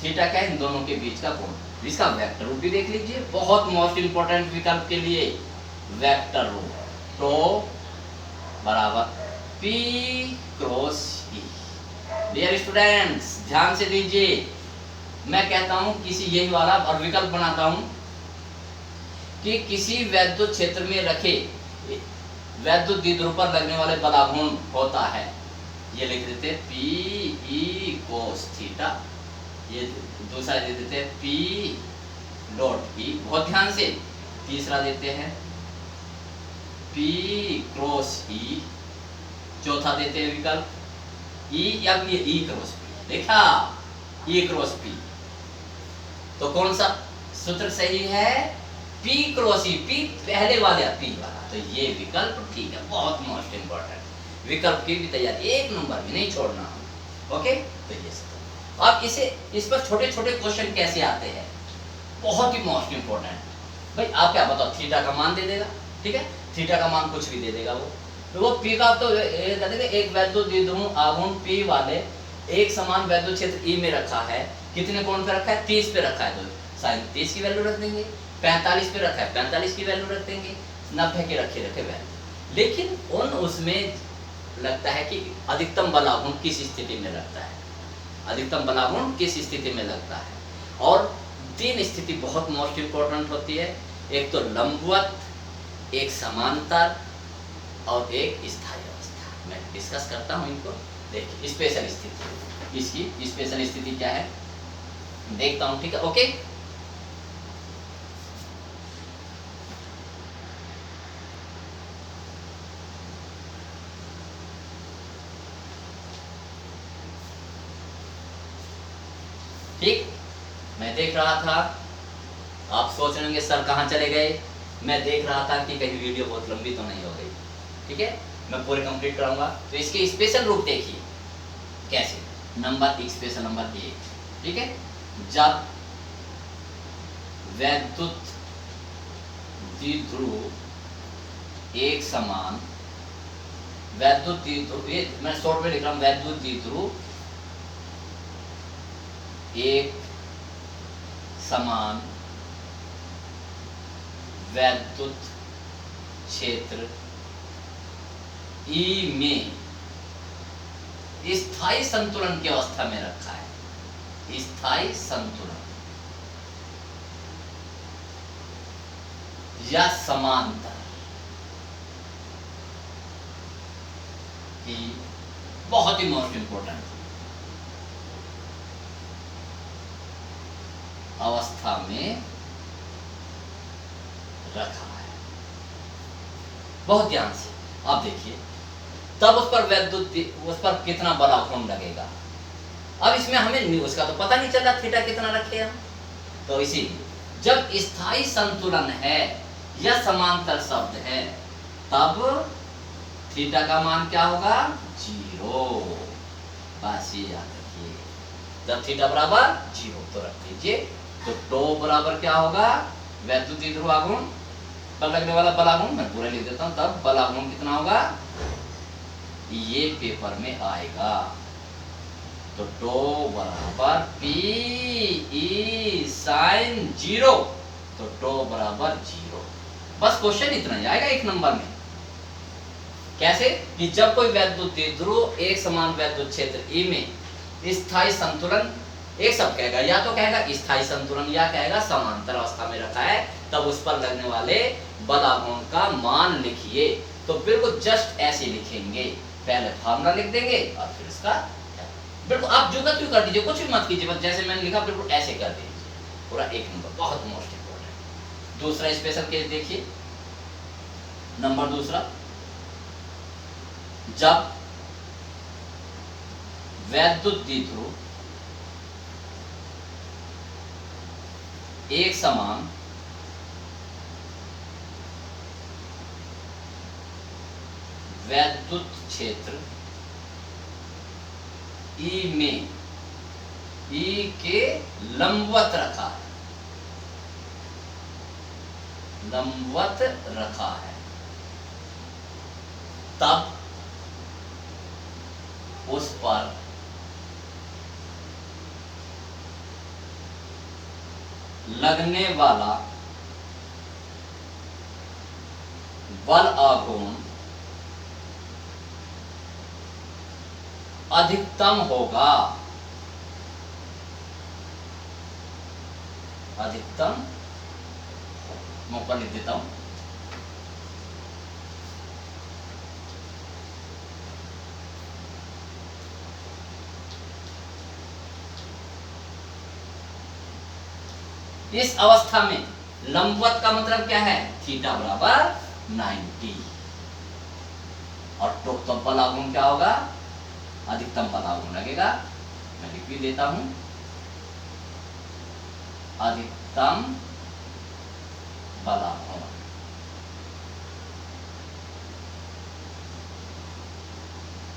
थीटा क्या है, इन दोनों के बीच का कोण। इसका वेक्टर रूप भी देख लीजिए, बहुत मोस्ट इंपोर्टेंट विकल्प के लिए वेक्टर रूप, तो बराबर पी क्रॉस ई। डियर स्टूडेंट्स ध्यान से दीजिए, मैं कहता हूं किसी यही वाला और विकल्प बनाता हूं कि किसी वैद्युत क्षेत्र में रखे वैद्युत द्विध्रुव पर लगने वाले बलाघूर्ण होता है, ये लिख देते हैं पी ई कोस थीटा, ये दूसरा दे देते हैं पी डॉट ई, बहुत ध्यान से। तीसरा देते हैं पी क्रॉस ई, चौथा देते हैं विकल्प ई या ई क्रॉस पी, देखा ई क्रॉस पी। तो कौन सा सूत्र सही है, पी क्रॉस ई, पी पहले वाला पी वाला, तो ये विकल्प ठीक है, बहुत मोस्ट इंपॉर्टेंट विकल्प की भी तैयारी, एक नंबर भी नहीं छोड़ना। ओके, तो ये सब अब इस पर छोटे छोटे क्वेश्चन कैसे आते हैं, बहुत ही मोस्ट इंपॉर्टेंट। भाई आप क्या बताओ, थीटा का मान दे देगा, ठीक है, थीटा का मान कुछ भी दे देगा वो, तो वो पी का तो कहते हैं एक वैद्युत द्विध्रुव आघूर्ण पी वाले एक समान वैद्युत क्षेत्र ई में रखा है, कितने कोण पे रखा है, 30 पे रखा है, तो साइन 30 की वैल्यू रख देंगे, 45 पे रखा है 45 की वैल्यू रख देंगे, 90 के रखे वैल्यू। लेकिन उन उसमें लगता है कि अधिकतम बलाघूर्ण किस स्थिति में लगता है, अधिकतम बलाघूर्ण किस स्थिति में लगता है, और 3 स्थिति बहुत मोस्ट इंपॉर्टेंट होती है, एक तो लंबवत, एक समांतर और एक स्थायी अवस्था। मैं डिस्कस करता हूं इनको, देखिए स्पेशल स्थिति, इसकी स्पेशल स्थिति क्या है देखता हूं, ठीक है, ओके। ठीक, मैं देख रहा था, आप सोच रहे होंगे सर कहाँ चले गए, मैं देख रहा था कि कहीं वीडियो बहुत लंबी तो नहीं हो गई, ठीक है, मैं पूरे कंप्लीट कराऊंगा। तो इसके स्पेशल रूप देखिए कैसे, नंबर स्पेशल नंबर 1, ठीक है, जब वैद्युत द्विध्रुव एक समान वैद्युत द्विध्रुव, ये मैं शॉर्ट में लिख रहा हूं, वैद्युत द्विध्रुव एक समान वैद्युत क्षेत्र ई में स्थायी संतुलन की अवस्था में रखा है, स्थायी संतुलन या समांतर की, बहुत ही मोस्ट इंपोर्टेंट अवस्था में रखा है, बहुत ध्यान से आप देखिए, तब उस पर वैद्युत, उस पर कितना बलाघूर्ण लगेगा। अब इसमें हमें उसका तो पता नहीं चल रहा थीटा कितना रखे हम, तो इसीलिए जब स्थायी संतुलन है या समांतर शब्द है, तब थीटा का मान क्या होगा, 0, बस ये याद रखिए, जब थीटा बराबर 0 तो रख दीजिए, तो टो बराबर क्या होगा, वैद्युत द्विध्रुव आघूर्ण पर लगने वाला बलाघूर्ण, मैं पूरा लिख देता हूं, तब बलाघूर्ण कितना होगा, ये पेपर में आएगा, तो टो बराबर पी ई साइन 0, तो टो बराबर 0। बस क्वेश्चन इतना ही आएगा एक नंबर में, कैसे कि जब कोई वैद्युत द्विध्रुव एक समान वैद्युत क्षेत्र ई में स्थायी संतुलन, एक सब कहेगा, या तो कहेगा स्थायी संतुलन या कहेगा समांतर अवस्था में रखा है, तब उस पर लगने वाले बलाघूर्ण का मान लिखिए। तो बिल्कुल जस्ट ऐसे लिखेंगे, पहले फार्मूला लिख देंगे और फिर इसका बिल्कुल आप जो क्यों कर दीजिए, कुछ भी मत कीजिए, बस जैसे मैंने लिखा बिल्कुल ऐसे कर दीजिए, पूरा एक नंबर, बहुत मोस्ट इंपोर्टेंट। दूसरा स्पेशल केस देखिए, नंबर दूसरा, जब वैद्युत द्विध्रुव एक समान वैद्युत क्षेत्र ई में ई के लंबवत रखा है, लंबवत रखा है, तब उस पर लगने वाला बल आघूर्ण अधिकतम होगा। अधिकतम मौका लिख देता हूं। इस अवस्था में लंबवत का मतलब क्या है, थीटा बराबर 90, और टोटल बल आघूर्ण क्या होगा, अधिकतम बल आघूर्ण लगेगा। मैं लिख भी देता हूं, अधिकतम बल आघूर्ण।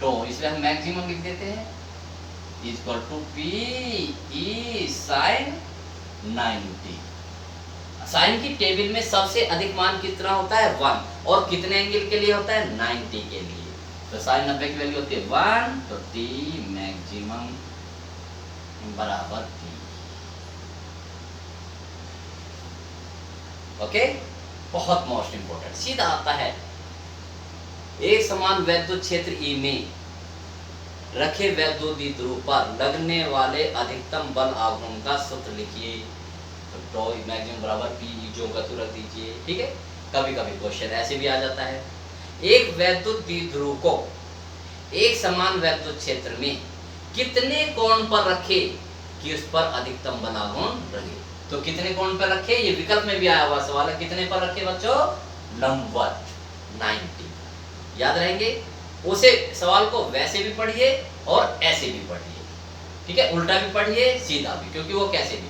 तो इसलिए हम मैक्सिमम लिख देते हैं equal to P E sine 90। Sine की टेबल में सबसे अधिक मान कितना होता है 1, और कितने एंगल के लिए होता है 90 के लिए। तो साइन 90 की वैल्यू होती है 1, तो टी मैक्सिमम बराबर टी। ओके, बहुत मोस्ट इंपोर्टेंट। सीधा आता है, एक समान वैद्युत क्षेत्र ई में रखे वैद्युत ध्रुव पर लगने वाले अधिकतम बल आघूर्ण का सूत्र लिखिए। तो मैक्सिमम बराबर पी जो का तो रख दीजिए। ठीक है, कभी कभी क्वेश्चन ऐसे भी आ जाता है, एक वैद्युत द्विध्रुव को एक समान वैद्युत क्षेत्र में कितने कोण पर रखे कि उस पर अधिकतम बल आघूर्ण लगे। तो कितने कोण पर रखे, ये विकल्प में भी आया हुआ सवाल है, कितने पर रखे बच्चों, लंबवत 90। याद रहेंगे, उसे सवाल को वैसे भी पढ़िए और ऐसे भी पढ़िए। ठीक है, उल्टा भी पढ़िए सीधा भी, क्योंकि वो कैसे भी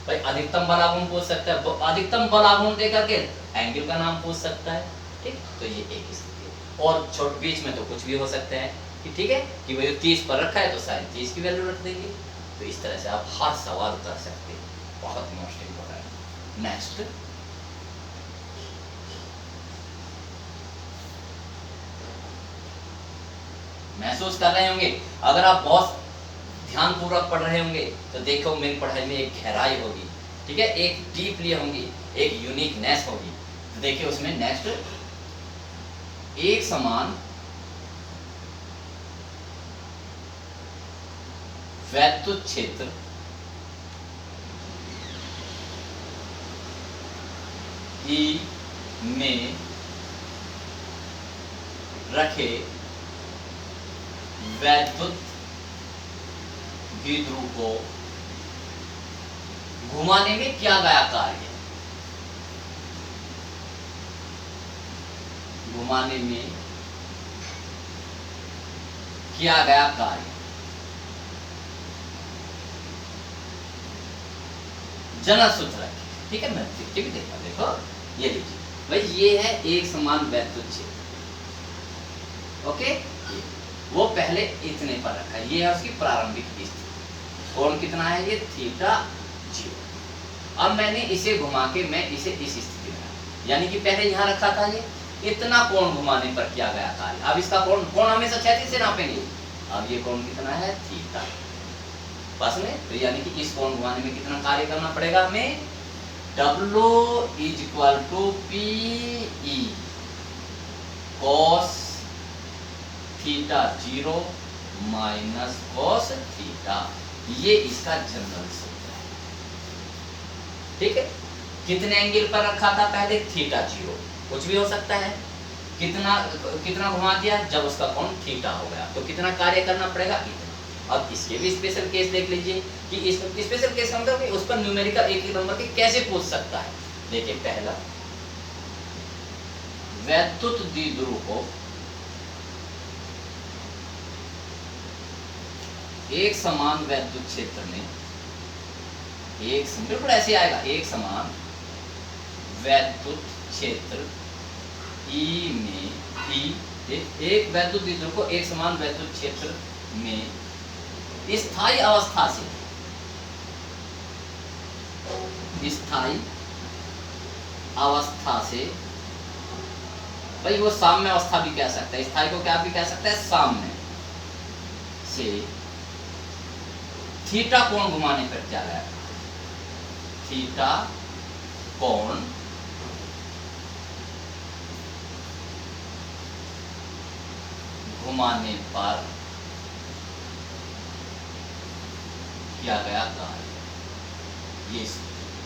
भाई अधिकतम बल आघूर्ण पूछ सकता है, अधिकतम बल आघूर्ण देकर के एंगल का नाम पूछ सकता है। ठीक, तो ये एक स्थिति है। और छोट बीच में तो कुछ भी हो सकता है कि ठीक है कि भाई 30 पर रखा है तो साइन 30 की वैल्यू रख देंगे। तो इस तरह से आप हर सवाल कर सकते हैं, बहुत मोस्ट इंपोर्टेंट। नेक्स्ट, महसूस कर रहे होंगे, अगर आप बहुत ध्यान पूर्वक पढ़ रहे होंगे तो देखो मेरी पढ़ाई में एक गहराई होगी। ठीक है, एक डीपली होंगी, एक यूनिकनेस होगी। तो देखिए उसमें नेक्स्ट, एक समान वैद्युत क्षेत्र ई में रखे वैद्युत द्विध्रुव को घुमाने में किया गया कार्य, घुमाने में किया गया कार्य जनरल सूत्र रखें। ठीक है, मैं भी देखा, देखो ये लीजिए भाई, ये है एक समान वैद्युत क्षेत्र। ओके, वो पहले इतने पर रखा है, ये है उसकी प्रारंभिक स्थिति। कोण कितना है, ये थीटा 0। अब मैंने इसे घुमा के मैं इसे इस स्थिति में, यानी कि पहले यहाँ रखा था, ये इतना कोण घुमाने पर किया गया कार्य। अब इसका कोण हमेशा क्षैतिज से नापेंगे। अब ये कोण कितना है, थीटा बस में, तो यानी कि इस कोण घुमाने में कितना कार्य करना पड़ेगा हमें, W = PE cos theta 0 minus cos theta. ये इसका जनरल सूत्र है। ठीक है, कितने एंगल पर रखा था पहले, थीटा 0, कुछ भी हो सकता है। कितना घुमा दिया, जब उसका कोण थीटा हो गया तो कितना कार्य करना पड़ेगा, इतना। अब इसके भी स्पेशल केस देख लीजिए कि इस स्पेशल केस का मतलब कि उस पर न्यूमेरिकल एक नंबर के कैसे पूछ सकता है। देखिए, पहला वैद्युत द्विध्रुव को एक समान वैद्युत क्षेत्र में, बिल्कुल ऐसे आएगा, एक समान वैद्युत क्षेत्र ई में, एक वैद्युत द्विध्रुव को एक समान वैद्युत क्षेत्र में स्थायी अवस्था से अवस्था से, भाई वो साम्य अवस्था भी कह सकता है, स्थायी को क्या भी कह सकता है, साम्य से थीटा कोण घुमाने पर क्या गया, थीटा कोण घुमाने पर किया गया कार्य। ये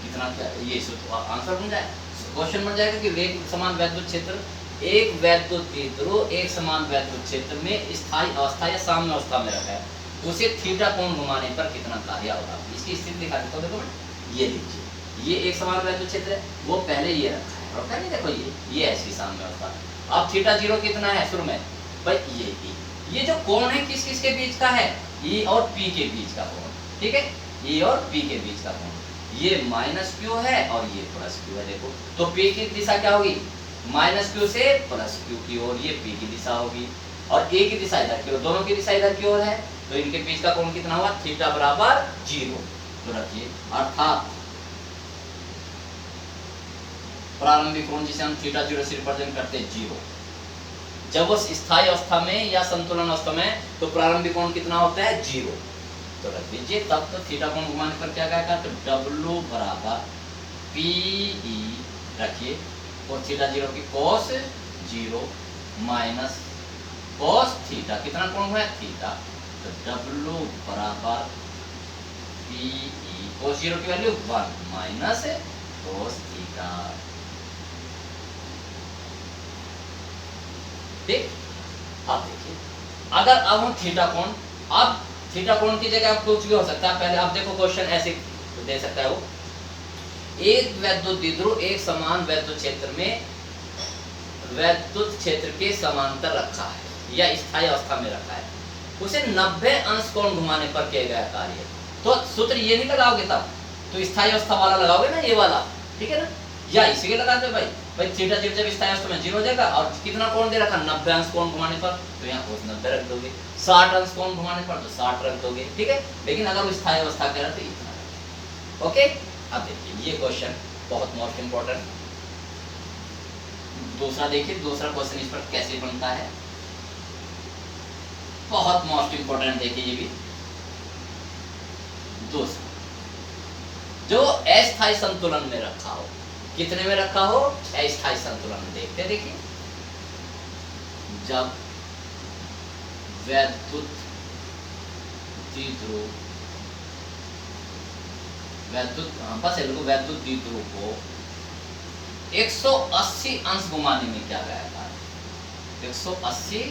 कितना क्या, ये आंसर बन जाए, क्वेश्चन बन जाएगा कि एक समान वैद्युत क्षेत्र, एक वैद्युत द्विध्रुव एक समान वैद्युत क्षेत्र में स्थायी अवस्था या साम्य अवस्था में रखा है, उसे थीटा कोण घुमाने पर कितना कार्य होगा। इसकी स्थिति दिखा देता हूं, देखो ये लीजिए, ये एक समान वैद्युत क्षेत्र है, वो पहले ये रखा है, रखा नहीं, देखो ये ऐसी साम्य अवस्था। अब थीटा 0 कितना है शुरू में, भाई ये जो कोण है किस किस के बीच का है, E और P के बीच का कोण, ठीक है, E और P के बीच का कोण, ये माइनस क्यू है और ये प्लस क्यू है। देखो तो P की दिशा क्या होगी, माइनस क्यू से प्लस क्यू की ओर, ये P की दिशा होगी, और A की दिशा इधर की ओर, दोनों की दिशा इधर की ओर है, तो इनके बीच का कोण कितना हुआ, थीटा बराबर 0। तो रखिए, अर्थात प्रारंभिक कोण जिसे हम थीटा 0 से रिप्रेजेंट करते हैं 0, जब वो स्थायी अवस्था में या संतुलन अवस्था में, तो प्रारंभिक कोण कितना होता है, 0। तो रख दीजिए, तब तो थीटा कोण घुमाने पर क्या कहेगा, तो W बराबर PE रखिए, और थीटा 0 की cos 0 माइनस cos थीटा, कितना कोण हुआ, थीटा, तो W बराबर PE cos 0 की वैल्यू 1 माइनस cos थीटा, ठीक। अब देखिए, अगर अब हम थीटा कोण, अब थीटा कोण की जगह आप कुछ भी हो सकता है, पहले आप देखो क्वेश्चन ऐसे दे सकता है वो, एक वैद्युत द्विध्रुव एक समान वैद्युत क्षेत्र में वैद्युत क्षेत्र के समांतर रखा है या स्थायी अवस्था में रखा है, उसे 90 अंश कोण घुमाने पर किया गया कार्य। तो सूत्र ये नहीं लगाओगे तब, तो स्थायी अवस्था वाला लगाओगे ना, ये वाला, ठीक है ना, या इसी के लगा दो भाई थीटा 0 जब स्थायी अवस्था में 0 हो जाएगा, और कितना कोण दे रखा, 90 अंश कोण घुमाने पर, तो यहाँ cos 90 रख दोगे, 60 अंश कोण घुमाने पर तो 60 रख दोगे, ठीक है। लेकिन अगर वो स्थायी अवस्था कह रहा तो इतना रखें, ओके। अब देखिए ये क्वेश्चन बहुत मोस्ट इंपॉर्टेंट, दूसरा देखिए, दूसरा क्वेश्चन इस पर कैसे बनता है, बहुत मोस्ट इंपॉर्टेंट, देखिए ये भी दूसरा, जो अस्थायी संतुलन में रखा हो, कितने में रखा हो, अस्थायी संतुलन में। देखते हैं, देखिए, जब वैद्युत द्विध्रुव वैद्युत द्विध्रुव को 180 अंश घुमाने में क्या गया था, 180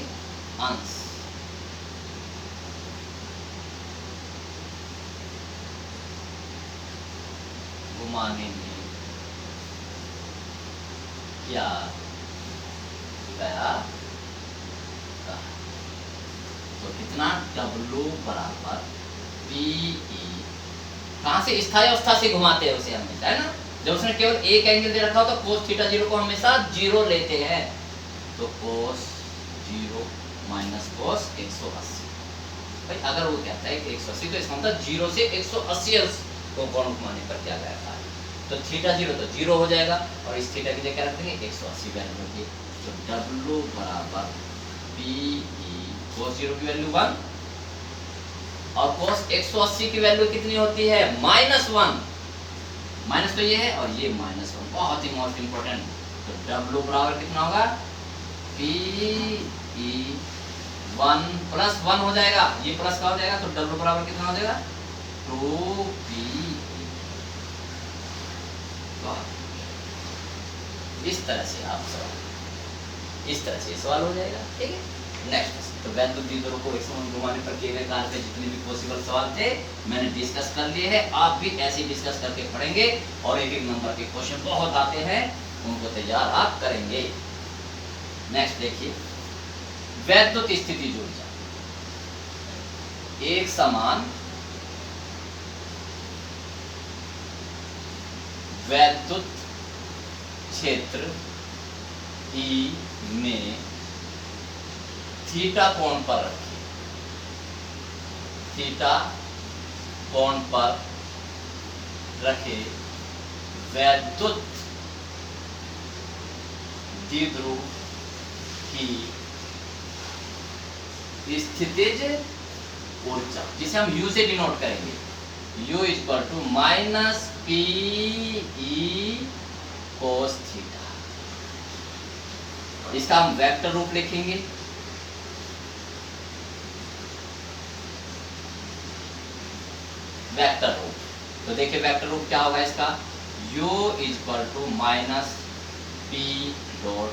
अंश घुमाने में क्या गया था, तो कितना, W बराबर PE, कहां से, स्थायी अवस्था से घुमाते हैं उसे हमेशा, है ना, जब उसने केवल एक एंगल दे रखा हो तो cos थीटा 0 को हमेशा 0 लेते हैं, तो cos 0 माइनस cos 180, भाई अगर वो कहता है 180 तो इसका मतलब 0 से 180 अंश को कोण घुमाने पर क्या गया था, तो थीटा 0 तो 0 हो जाएगा, और इस थीटा की जगह रख देंगे 180 वैल्यू होगी, तो W बराबर PE cos 0 की वैल्यू 1 और cos 180 की वैल्यू कितनी होती है, -1, माइनस तो ये है और ये -1, बहुत ही मोस्ट इंपोर्टेंट, तो W बराबर कितना होगा, PE 1 प्लस 1 हो जाएगा, ये प्लस का हो जाएगा, तो W बराबर कितना हो जाएगा, 2PE। इस तरह से आप सवाल, इस तरह से सवाल हो जाएगा, ठीक है। नेक्स्ट, तो वैद्युत द्विध्रुव को एक समान घुमाने पर किए गए कार्य के जितने भी पॉसिबल सवाल थे मैंने डिस्कस कर लिए हैं, आप भी ऐसे डिस्कस करके पढ़ेंगे, और एक एक नंबर के क्वेश्चन बहुत आते हैं, उनको तैयार आप करेंगे। नेक्स्ट देखिए, वैद्युत स्थिति ऊर्जा, एक समान वैद्युत क्षेत्र E में थीटा कोण पर रखिए, थीटा कोण पर रखे वैद्युत द्विध्रुव की स्थितिज ऊर्जा, जिसे हम U से डिनोट करेंगे, U equal to minus P E cos theta. इसका हम वेक्टर रूप लिखेंगे, वेक्टर रूप। तो देखिए वेक्टर रूप क्या होगा इसका, U equal to minus P dot,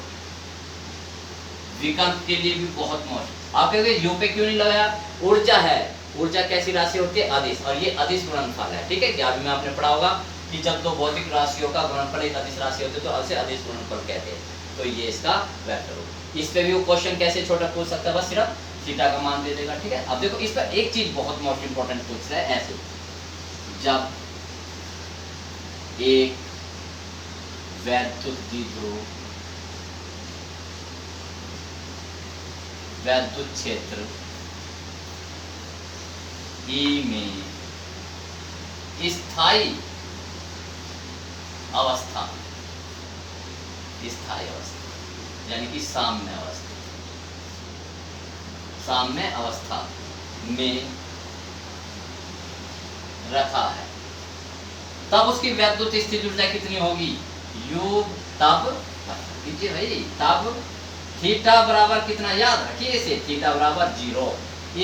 विकल्प के लिए भी बहुत मौजूद। आप कहोगे U पे क्यों नहीं लगाया, ऊर्जा है, ऊर्जा कैसी राशि होती है, अदिश, और ये अदिश गुणनफल है, ठीक है। क्या अभी में आपने पढ़ा होगा कि जब दो भौतिक राशियों का गुणनफल एक अदिश राशि होती है तो उसे अदिश गुणनफल कहते हैं। तो ये इसका वेक्टर रूप। इस पे भी वो क्वेश्चन कैसे छोटा पूछ सकता है, बस सिर्फ थीटा का मान दे देगा, ठीक है। अब देखो इस पर एक चीज बहुत मोस्ट इंपॉर्टेंट पूछ रहा है, ऐसे जब एक वैद्युत द्विध्रुव वैद्युत क्षेत्र E में स्थायी अवस्था यानी कि साम्य अवस्था में रखा है, तब उसकी वैद्युत स्थिति ऊर्जा कितनी होगी, U तब कीजिए भाई, तब थीटा बराबर कितना, याद रखिए इसे, थीटा बराबर 0।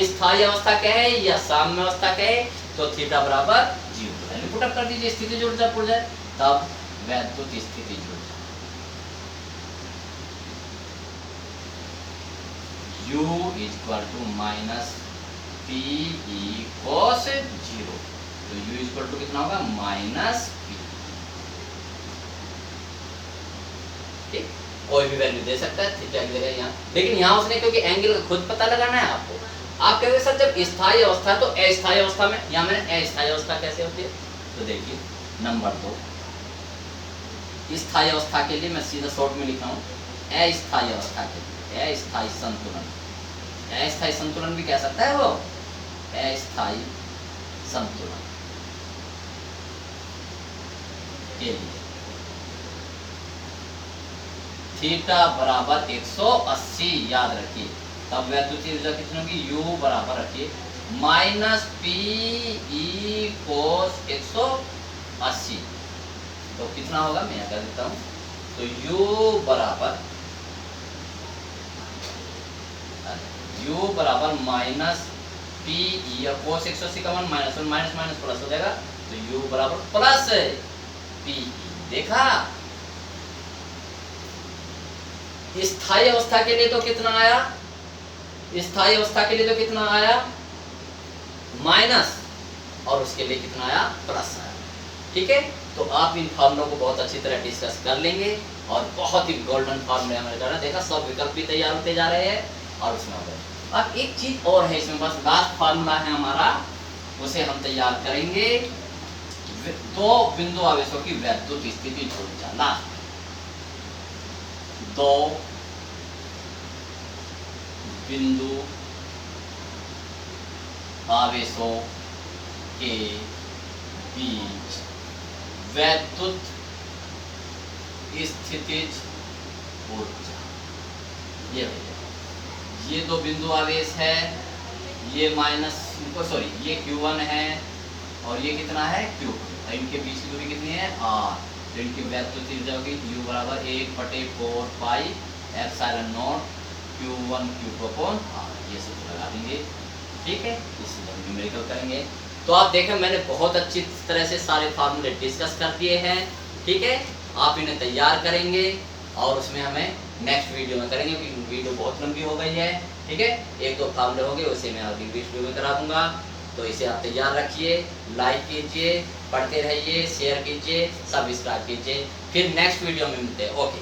स्थायी अवस्था कहे या साम्य अवस्था कहे तो थीटा बराबर 0 वैल्यू पुट अप कर दीजिए, स्थितिज ऊर्जा पुट जाए, तब वैद्युत स्थितिज ऊर्जा U equal to minus P E cos 0। तो U इक्वल टू कितना होगा, माइनस पी, ठीक। कोई भी वैल्यू दे सकता है थीटा की जगह यहाँ, लेकिन यहाँ उसने क्योंकि एंगल का खुद पता लगाना है आपको। आप कहोगे सर जब स्थायी अवस्था है तो अस्थायी अवस्था में, यहाँ मैंने अस्थायी अवस्था कैसे होती है, तो देखिए नंबर 2, स्थायी अवस्था के लिए मैं सीधा शॉर्ट में लिखा हूँ, अस्थायी अवस्था के लिए अस्थायी संतुलन भी कह सकता है वो, अस्थायी संतुलन के लिए थीटा बराबर 180, याद रखिए, तब वैद्युत ऊर्जा कितनी होगी, U बराबर रखिए माइनस पी ई कोस 180। तो कितना होगा, मैं यहाँ कर देता हूँ, तो U बराबर माइनस पी ई, और कोस 180 का मान माइनस माइनस प्लस हो जाएगा, तो U बराबर प्लस पी ई। देखा, स्थायी अवस्था के लिए तो कितना आया, माइनस, और उसके लिए कितना आया, प्लस आया, ठीक है। तो आप इन फॉर्मूलों को बहुत अच्छी तरह डिस्कस कर लेंगे, और बहुत ही गोल्डन फॉर्मूले हमारे द्वारा देखा, सब विकल्प भी तैयार होते जा रहे हैं, और उसमें हो गए। अब एक चीज और है इसमें, बस लास्ट फॉर्मूला है हमारा, उसे हम तैयार करेंगे, दो बिंदु आवेशों की वैद्युत स्थिति ऊर्जा, लास्ट दो बिंदु आवेशों के बीच वैद्युत स्थितिज ऊर्जा, ये दो बिंदु आवेश है, ये माइनस ये Q1 है और ये कितना है Q2, इनके बीच की दूरी कितनी है R। तो इनकी वैद्युत ऊर्जा होगी U बराबर 1/4 pi epsilon not Q1 Q2 upon R, ये सब लगा देंगे, ठीक है। इसी तरह न्यूमेरिकल करेंगे। तो आप देखें मैंने बहुत अच्छी तरह से सारे फार्मूले डिस्कस कर दिए हैं, ठीक है। आप इन्हें तैयार करेंगे और उसमें हमें नेक्स्ट वीडियो में करेंगे, क्योंकि वीडियो बहुत लंबी हो गई है, ठीक है। 1-2 फार्मूले होंगे, उसे मैं अगली वीडियो में करा दूंगा। तो इसे आप तैयार रखिए, लाइक कीजिए, पढ़ते रहिए, शेयर कीजिए, सब्सक्राइब कीजिए। फिर नेक्स्ट वीडियो में मिलते हैं, ओके।